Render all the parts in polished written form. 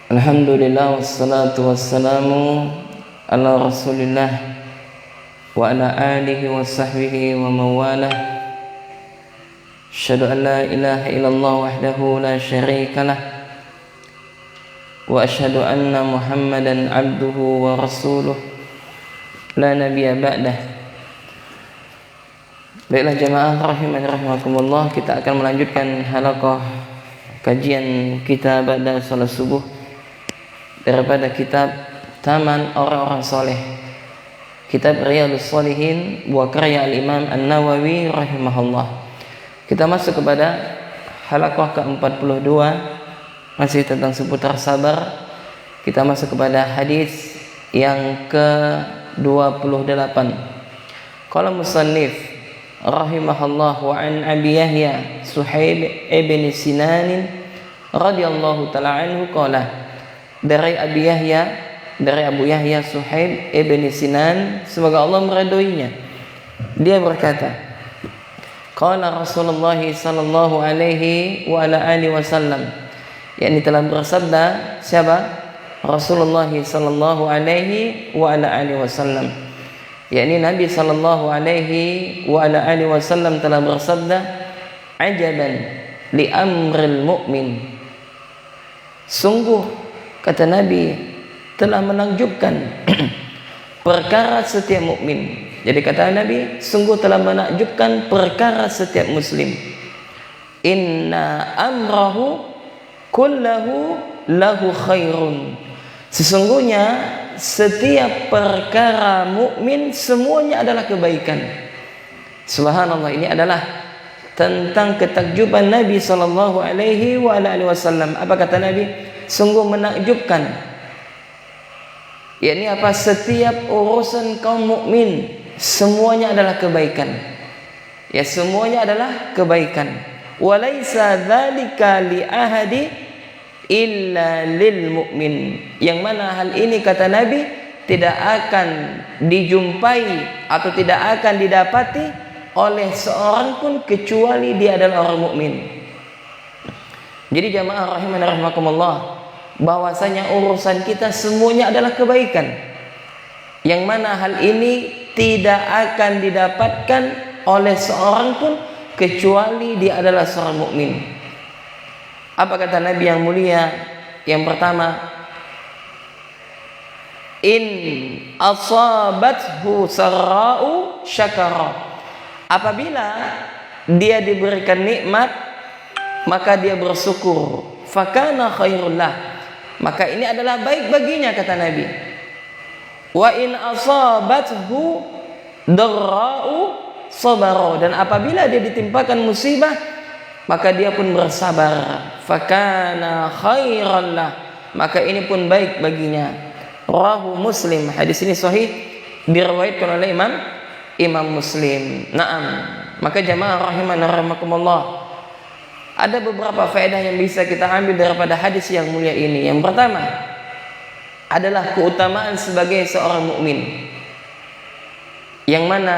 Alhamdulillah wassalatu wassalamu ala rasulillah wa ala alihi wa sahbihi wa mawalah. Asyhadu an la ilaha illallah wahdahu la syarikalah wa asyhadu anna muhammadan abduhu wa rasuluh la nabiyya ba'dah. Baiklah jamaah rahimani rahimakumullah, kita akan melanjutkan halaqah kajian kita ba'da salat subuh daripada kitab Taman Orang-Orang Soleh, kitab Riyadhus Shalihin buah karya Al-Imam An-Nawawi rahimahullah. Kita masuk kepada halaqah ke-42, masih tentang seputar sabar. Kita masuk kepada hadis yang ke-28. Qala musannif rahimahullah wa an Abi Yahya Suhaib ibn Sinan radhiyallahu ta'ala anhu qala, dari Abu Yahya Suhaib ibn Sinan, semoga Allah meridhoinya, dia berkata, qala Rasulullah sallallahu alaihi wa ala alihi wasallam, yakni telah bersabda siapa? Rasulullah sallallahu alaihi wa ala alihi wasallam, yakni Nabi sallallahu alaihi wa ala alihi wasallam telah bersabda, ajaban li amril mu'min, sungguh kata Nabi telah menakjubkan perkara setiap mukmin. Jadi kata Nabi, sungguh telah menakjubkan perkara setiap muslim. Inna amrahu kullahu lahu khairun. Sesungguhnya setiap perkara mukmin semuanya adalah kebaikan. Subhanallah, ini adalah tentang ketakjuban Nabi sallallahu alaihi wasallam. Apa kata Nabi? Sungguh menakjubkan, yakni apa? Setiap urusan kaum mukmin semuanya adalah kebaikan. Ya, semuanya adalah kebaikan. Walaisa dzalika li ahadi illa lil mu'min. Yang mana hal ini kata Nabi tidak akan dijumpai atau tidak akan didapati oleh seorang pun kecuali dia adalah orang mukmin. Jadi jamaah rahimani rahimakumullah, bahwasanya urusan kita semuanya adalah kebaikan, yang mana hal ini tidak akan didapatkan oleh seorang pun kecuali dia adalah seorang mukmin. Apa kata Nabi yang mulia? Yang pertama, in asabathu sarra'u syakara. Apabila dia diberikan nikmat, maka dia bersyukur, fakana khairullah, maka ini adalah baik baginya kata Nabi. Wa in asabathu darra'u sabara, dan apabila dia ditimpakan musibah maka dia pun bersabar, fakana khairullah, maka ini pun baik baginya. Rawahu Muslim. Hadis ini sahih, diriwayatkan oleh Imam Muslim. Naam. Maka jamaah rahimani rahimakumullah, ada beberapa faedah yang bisa kita ambil daripada hadis yang mulia ini. Yang pertama adalah keutamaan sebagai seorang mukmin, yang mana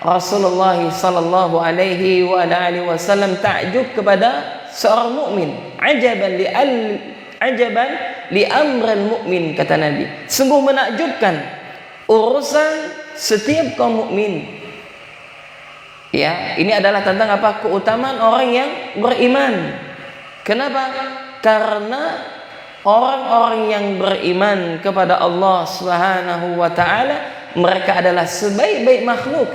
Rasulullah sallallahu alaihi wa alihi wasallam takjub kepada seorang mukmin. Ajaban li amril mukmin, kata Nabi, sungguh menakjubkan urusan setiap kaum mukmin. Ya, ini adalah tentang apa? Keutamaan orang yang beriman. Kenapa? Karena orang-orang yang beriman kepada Allah Subhanahu wa taala, mereka adalah sebaik-baik makhluk.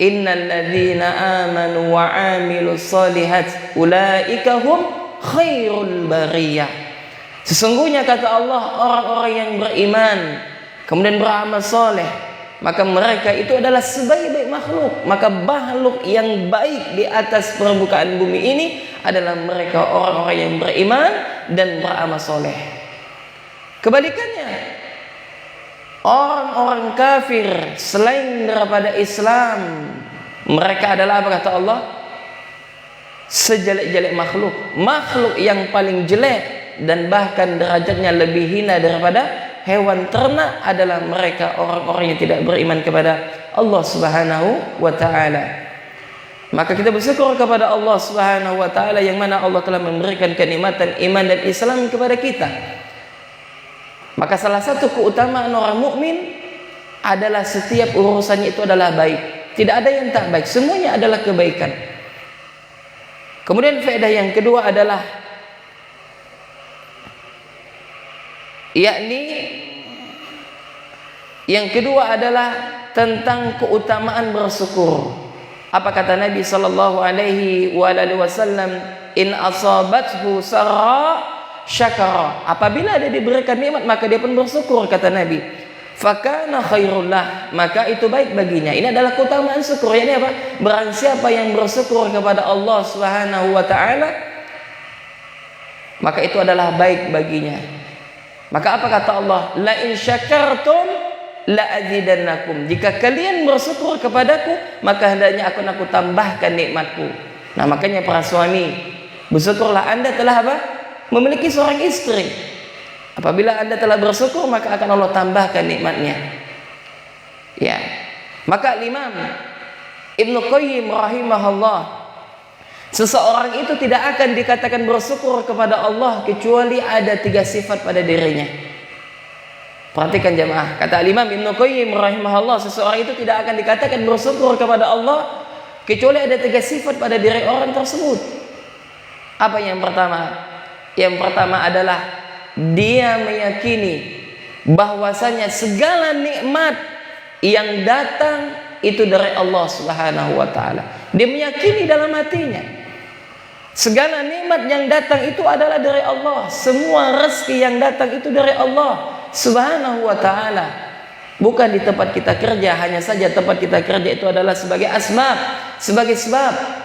Innal ladzina amanu wa 'amilus shalihat ulaika hum khairul bariyah. Sesungguhnya kata Allah, orang-orang yang beriman kemudian beramal saleh, maka mereka itu adalah sebaik-baik makhluk. Maka makhluk yang baik di atas permukaan bumi ini adalah mereka orang-orang yang beriman dan beramal soleh. Kebalikannya, orang-orang kafir selain daripada Islam, mereka adalah apa kata Allah? Sejelek-jelek makhluk, makhluk yang paling jelek dan bahkan derajatnya lebih hina daripada hewan ternak adalah mereka orang-orang yang tidak beriman kepada Allah Subhanahu wa taala. Maka kita bersyukur kepada Allah Subhanahu wa taala yang mana Allah telah memberikan kenikmatan iman dan Islam kepada kita. Maka salah satu keutamaan orang mukmin adalah setiap urusannya itu adalah baik. Tidak ada yang tak baik, semuanya adalah kebaikan. Kemudian faedah yang kedua adalah yang kedua adalah tentang keutamaan bersyukur. Apa kata Nabi sallallahu alaihi wasallam, in asabathu sarra syakara. Apabila dia diberikan nikmat maka dia pun bersyukur, kata Nabi. Fakana khairullah, maka itu baik baginya. Ini adalah keutamaan syukur. Ini apa? Barang siapa yang bersyukur kepada Allah Subhanahu wa taala, maka itu adalah baik baginya. Maka apa kata Allah? La in syakartum la azidannakum. Jika kalian bersyukur kepadaku, maka hendaknya aku tambahkan nikmatku. Nah, makanya para suami, bersyukurlah Anda telah apa? Memiliki seorang istri. Apabila Anda telah bersyukur, maka akan Allah tambahkan nikmatnya. Ya. Maka Imam Ibnu Qayyim rahimahullah, seseorang itu tidak akan dikatakan bersyukur kepada Allah kecuali ada 3 sifat pada dirinya. Perhatikan jemaah, kata Imam Ibnu Qayyim rahimahullah, seseorang itu tidak akan dikatakan bersyukur kepada Allah kecuali ada 3 sifat pada diri orang tersebut. Apa yang pertama? Yang pertama adalah dia meyakini bahwasanya segala nikmat yang datang itu dari Allah Subhanahu wa taala. Dia meyakini dalam hatinya segala nikmat yang datang itu adalah dari Allah. Semua rezeki yang datang itu dari Allah Subhanahu wa ta'ala. Bukan di tempat kita kerja. Hanya saja tempat kita kerja itu adalah sebagai asbab, sebagai sebab.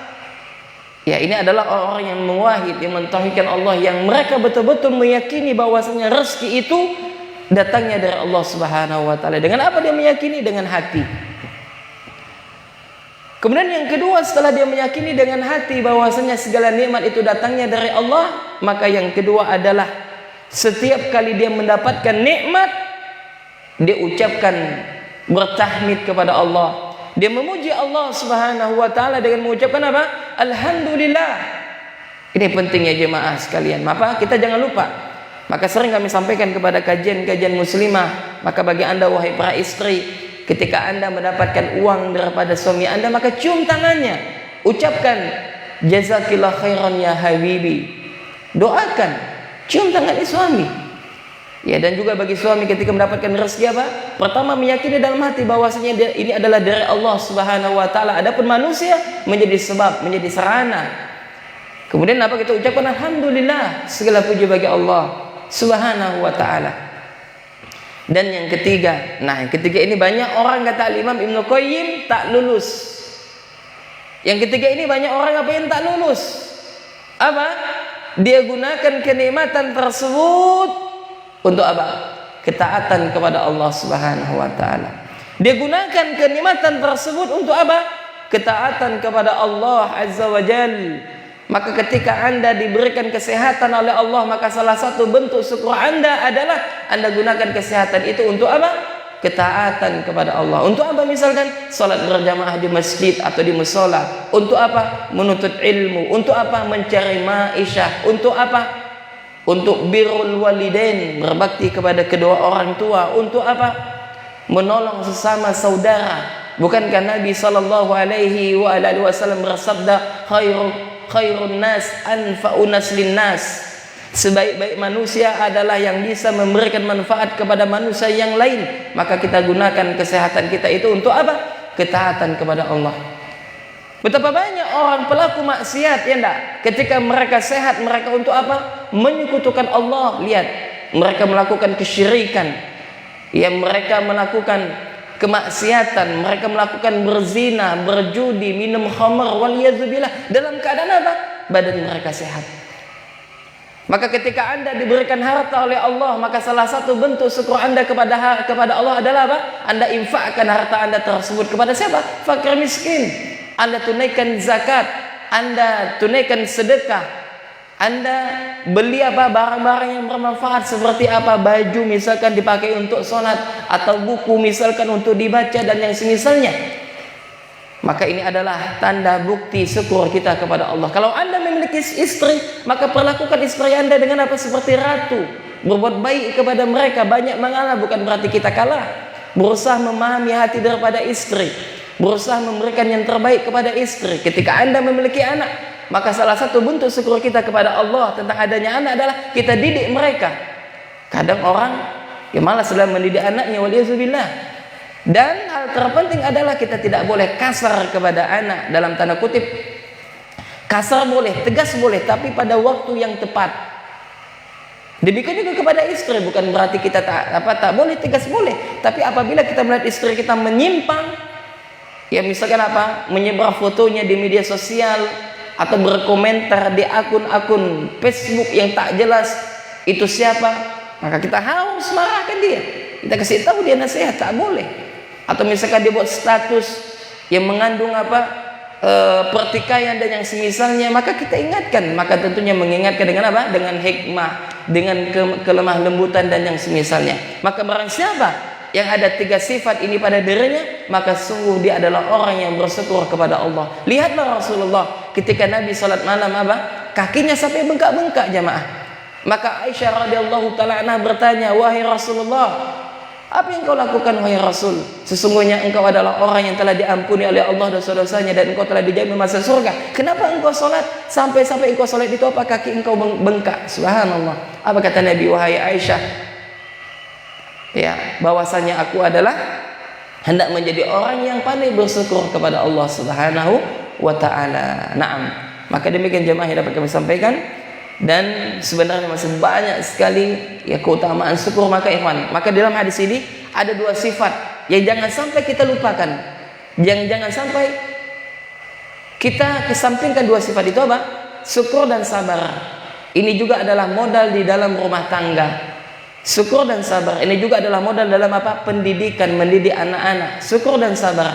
Ya, ini adalah orang-orang yang muwahhid, yang mentauhidkan Allah, yang mereka betul-betul meyakini bahwasanya rezeki itu datangnya dari Allah Subhanahu wa ta'ala. Dengan apa dia meyakini? Dengan hati. Kemudian yang kedua, setelah dia meyakini dengan hati bahwasanya segala nikmat itu datangnya dari Allah, maka yang kedua adalah setiap kali dia mendapatkan nikmat, dia ucapkan bertahmid kepada Allah. Dia memuji Allah Subhanahu wa taala dengan mengucapkan apa? Alhamdulillah. Ini pentingnya jemaah sekalian. Maka kita jangan lupa. Maka sering kami sampaikan kepada kajian-kajian muslimah, maka bagi Anda wahai para istri, ketika Anda mendapatkan uang daripada suami Anda, maka cium tangannya, ucapkan jazakillah khairan ya habibi. Doakan, cium tangan suami. Ya, dan juga bagi suami ketika mendapatkan rezeki apa? Pertama meyakini dalam hati bahwasanya ini adalah dari Allah Subhanahu wa taala. Adapun manusia menjadi sebab, menjadi sarana. Kemudian apa kita ucapkan? Alhamdulillah, segala puji bagi Allah Subhanahu wa taala. Dan yang ketiga, yang ketiga ini banyak orang kata Imam Ibnu Qayyim tak lulus. Yang ketiga ini banyak orang apa yang tak lulus? Apa? Dia gunakan kenikmatan tersebut untuk apa? Ketaatan kepada Allah Subhanahu wa taala. Dia gunakan kenikmatan tersebut untuk apa? Ketaatan kepada Allah Azza wa Jalla. Maka ketika Anda diberikan kesehatan oleh Allah, maka salah satu bentuk syukur Anda adalah Anda gunakan kesehatan itu untuk apa? Ketaatan kepada Allah. Untuk apa? Misalkan salat berjamaah di masjid atau di mushola. Untuk apa? Menuntut ilmu. Untuk apa? Mencari ma'isyah. Untuk apa? Untuk birrul walidain, berbakti kepada kedua orang tua. Untuk apa? Menolong sesama saudara. Bukankah Nabi sallallahu alaihi wasallam bersabda, khairun nas anfa'un nas linnas. Sebaik-baik manusia adalah yang bisa memberikan manfaat kepada manusia yang lain. Maka kita gunakan kesehatan kita itu untuk apa? Ketaatan kepada Allah. Betapa banyak orang pelaku maksiat, ya enggak? Ketika mereka sehat, mereka untuk apa? Menyekutukan Allah. Lihat, mereka melakukan kesyirikan. Ya, mereka melakukan kemaksiatan, mereka melakukan berzina, berjudi, minum khamr, waliyadzubillah. Dalam keadaan apa? Badan mereka sehat. Maka ketika Anda diberikan harta oleh Allah, maka salah satu bentuk syukur Anda kepada Allah adalah apa? Anda infakkan harta Anda tersebut kepada siapa? Fakir miskin. Anda tunaikan zakat, Anda tunaikan sedekah, Anda beli apa? Barang-barang yang bermanfaat seperti apa? Baju misalkan dipakai untuk sholat, atau buku misalkan untuk dibaca dan yang semisalnya. Maka ini adalah tanda bukti syukur kita kepada Allah. Kalau Anda memiliki istri, maka perlakukan istri Anda dengan apa? Seperti ratu. Berbuat baik kepada mereka, banyak mengalah, bukan berarti kita kalah. Berusaha memahami hati daripada istri, berusaha memberikan yang terbaik kepada istri. Ketika Anda memiliki anak, maka salah satu bentuk syukur kita kepada Allah tentang adanya anak adalah kita didik mereka. Kadang orang malas dalam mendidik anaknya, waliyahzubillah. Dan hal terpenting adalah kita tidak boleh kasar kepada anak, dalam tanda kutip. Kasar boleh, tegas boleh, tapi pada waktu yang tepat. Demikian juga kepada istri, bukan berarti kita tak boleh, tegas boleh. Tapi apabila kita melihat istri kita menyimpang, ya misalkan menyebar fotonya di media sosial atau berkomentar di akun-akun Facebook yang tak jelas itu siapa, maka kita harus marahkan dia. Kita kasih tahu dia nasihat, tak boleh. Atau misalkan dia buat status yang mengandung pertikaian dan yang semisalnya, maka kita ingatkan. Maka tentunya mengingatkan dengan apa? Dengan hikmah, dengan kelemah lembutan dan yang semisalnya. Maka barang siapa yang ada 3 sifat ini pada dirinya, maka sungguh dia adalah orang yang bersyukur kepada Allah. Lihatlah Rasulullah ketika Nabi salat malam kakinya sampai bengkak-bengkak jamaah. Maka Aisyah radhiyallahu taala anha bertanya, "Wahai Rasulullah, apa yang kau lakukan wahai Rasul? Sesungguhnya engkau adalah orang yang telah diampuni oleh Allah dosa-dosanya dan engkau telah dijamin masuk surga. Kenapa engkau salat sampai engkau salat itu kaki engkau bengkak?" Subhanallah. Apa kata Nabi? "Wahai Aisyah, ya, bahwasanya aku adalah hendak menjadi orang yang pandai bersyukur kepada Allah Subhanahu wa taala." Naam. Maka demikian jemaah yang dapat kami sampaikan, dan sebenarnya masih banyak sekali ya keutamaan syukur. Maka ikhwan, maka dalam hadis ini ada 2 sifat yang jangan sampai kita lupakan. Jangan sampai kita kesampingkan 2 sifat itu apa? Syukur dan sabar. Ini juga adalah modal di dalam rumah tangga. Syukur dan sabar ini juga adalah modal dalam apa? Pendidikan, mendidik anak-anak. Syukur dan sabar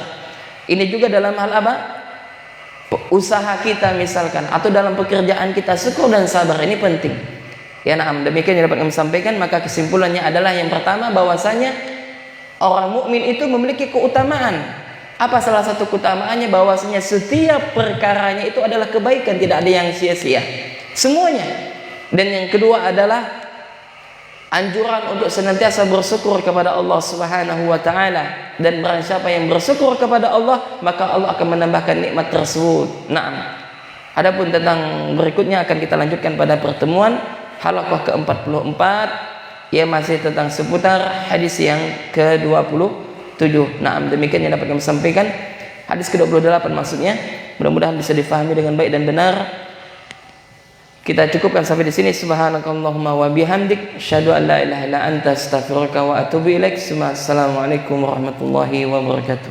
ini juga dalam hal apa? Usaha kita misalkan, atau dalam pekerjaan kita. Syukur dan sabar ini penting. Ya na'am, demikian yang dapat kami sampaikan. Maka kesimpulannya adalah yang pertama, bahwasanya orang mukmin itu memiliki keutamaan. Apa salah satu keutamaannya? Bahwasanya setiap perkaranya itu adalah kebaikan, tidak ada yang sia-sia, semuanya. Dan yang kedua adalah anjuran untuk senantiasa bersyukur kepada Allah Subhanahu wa taala. Dan barang siapa yang bersyukur kepada Allah, maka Allah akan menambahkan nikmat tersebut. Naam. Adapun tentang berikutnya akan kita lanjutkan pada pertemuan halaqah ke-44, ya masih tentang seputar hadis yang ke-27. Naam, demikian yang dapat kami sampaikan. Hadis ke-28 maksudnya. Mudah-mudahan bisa difahami dengan baik dan benar. Kita cukupkan sampai di sini. Subhanakallahumma wa bihamdik, asyhadu an la ilaha illa anta, astaghfiruka wa atubu ilaik. Assalamualaikum warahmatullahi wabarakatuh.